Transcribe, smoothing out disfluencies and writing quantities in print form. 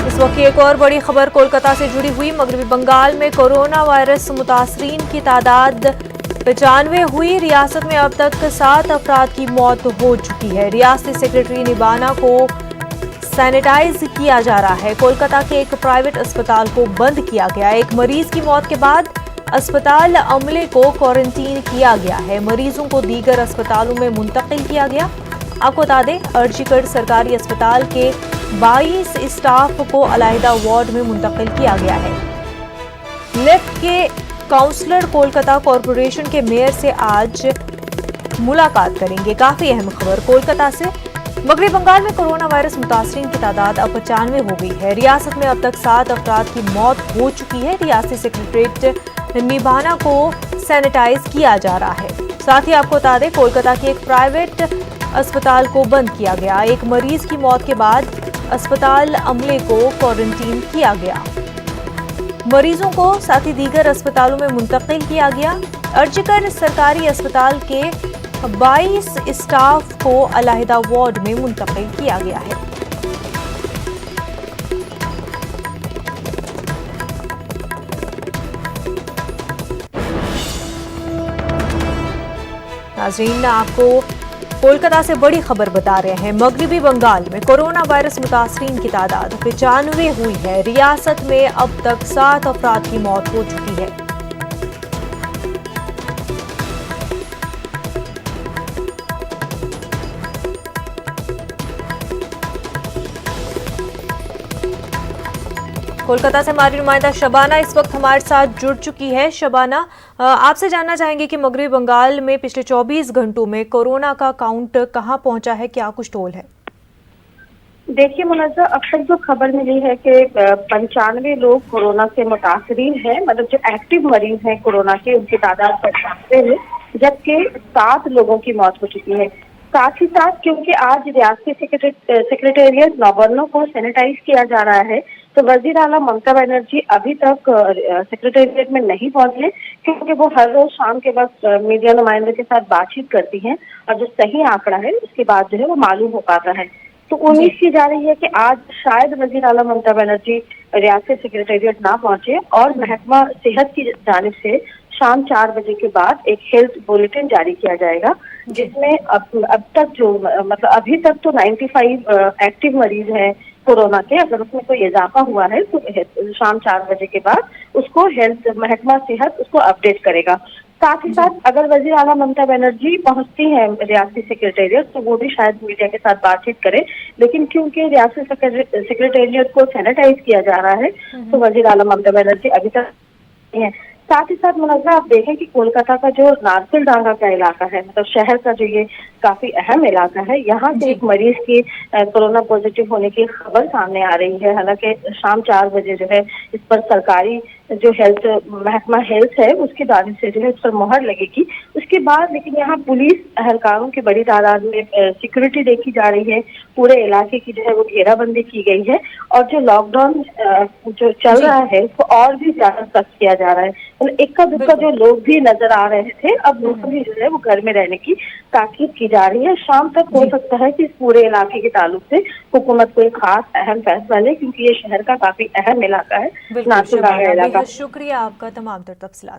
इस वक्त की एक और बड़ी खबर कोलकाता से जुड़ी हुई। मगरबी बंगाल में कोरोना वायरस मुतासरीन की तादाद 95 हुई। रियासत में अब तक 7 अफराद की मौत हो चुकी है। रियासती सेक्रेटरी निबाना को सैनिटाइज किया जा रहा है। कोलकाता के एक प्राइवेट अस्पताल को बंद किया गया। एक मरीज की मौत के बाद अस्पताल अमले को क्वारंटीन किया गया है। मरीजों को दीगर अस्पतालों में मुंतकिल किया गया। आपको बता दें, अर्जीगढ़ सरकारी अस्पताल के 22 स्टाफ को अलहदा वार्ड में मुंतकिल किया गया है। लेफ्ट के काउंसलर कोलकाता कॉरपोरेशन के मेयर से आज मुलाकात करेंगे। काफी अहम खबर कोलकाता से। मगरबी बंगाल में कोरोना वायरस मुतासरीन की तादाद अब 95 हो गई है। रियासत में अब तक 7 अफराद की मौत हो चुकी है। रियासती सेक्रेटरीट निबाना को सैनिटाइज किया जा रहा है। साथ ही आपको बता दें, कोलकाता के एक प्राइवेट अस्पताल को बंद किया गया। एक मरीज की मौत के बाद अस्पताल अमले को क्वारंटीन किया गया। मरीजों को साथ ही दीगर अस्पतालों में मुंतकिल किया गया। अर्जीगढ़ सरकारी अस्पताल के 22 स्टाफ को अलहदा वार्ड में मुंतकिल किया गया है। नाज़रीन, आपको कोलकाता से बड़ी खबर बता रहे हैं। मगरबी बंगाल में कोरोना वायरस मुतासरीन की तादाद 95 हुई है। रियासत में अब तक 7 अफराद की मौत हो चुकी है। कोलकाता से हमारी नुमाइंदा शबाना इस वक्त हमारे साथ जुड़ चुकी है। शबाना, आपसे जानना चाहेंगे कि मगरबी बंगाल में पिछले 24 घंटों में कोरोना का काउंट कहां पहुंचा है, क्या कुछ टोल है? देखिए मुनज़्ज़ा, अब तक जो खबर मिली है कि 95 लोग कोरोना से मुतासरीन हैं। मतलब जो एक्टिव मरीज हैं कोरोना के, उनकी तादाद 95 है, जबकि 7 लोगों की मौत हो चुकी है। साथ ही साथ क्योंकि आज रियासती सेक्रेटेरिएट नौबर्नों को सैनिटाइज किया जा रहा है, तो वजीर आला ममता बनर्जी अभी तक सेक्रेटेरिएट में नहीं पहुंचे, क्योंकि वो हर रोज शाम के वक्त मीडिया नुमाइंदों के साथ बातचीत करती हैं और जो सही आंकड़ा है उसके बाद जो है वो मालूम हो पाता है। तो उम्मीद की जा रही है कि आज शायद वजीर आला ममता बनर्जी रियासती सेक्रेटेरिएट ना पहुंचे और महकमा सेहत की जानिब से शाम 4 बजे के बाद एक हेल्थ बुलेटिन जारी किया जाएगा, जिसमें अब तक जो मतलब अभी तक तो 95 एक्टिव मरीज हैं कोरोना के। अगर उसमें कोई इजाफा हुआ है तो शाम 4 बजे के बाद उसको हेल्थ महकमा सेहत उसको अपडेट करेगा। साथ ही साथ अगर वजीर आला ममता बनर्जी पहुंचती हैं रियासती सेक्रेटेरिएट तो वो भी शायद मीडिया के साथ बातचीत करे, लेकिन क्योंकि रियासती सेक्रेटेरिएट को सैनिटाइज किया जा रहा है तो वजीर आला ममता बनर्जी अभी तक नहीं है। साथ ही साथ मुनज़्ज़ा, आप देखें कि कोलकाता का जो नारसिलडांगा का इलाका है, मतलब शहर का जो ये काफी अहम इलाका है, यहाँ से एक मरीज की कोरोना पॉजिटिव होने की खबर सामने आ रही है। हालांकि शाम 4 बजे जो है इस पर सरकारी जो हेल्थ महकमा हेल्थ है उसकी जानिब से जो है इस पर मोहर लगेगी। उसके बाद लेकिन यहाँ पुलिस एहलकारों की बड़ी तादाद में सिक्योरिटी देखी जा रही है। पूरे इलाके की जो है वो घेराबंदी की गई है और जो लॉकडाउन जो चल रहा है उसको और भी ज्यादा सख्त किया जा रहा है। मतलब इक्का दुक्का जो लोग भी नजर आ रहे थे, अब वो भी जो है वो घर में रहने की ताकीद की जा रही है। शाम तक हो सकता है कि इस पूरे इलाके के ताल्लुक से हुकूमत कोई खास अहम फैसला ले, क्योंकि ये शहर का काफी अहम इलाका है, नासिलडांगा इलाका। शुक्रिया आपका तमाम तर तफसीलात।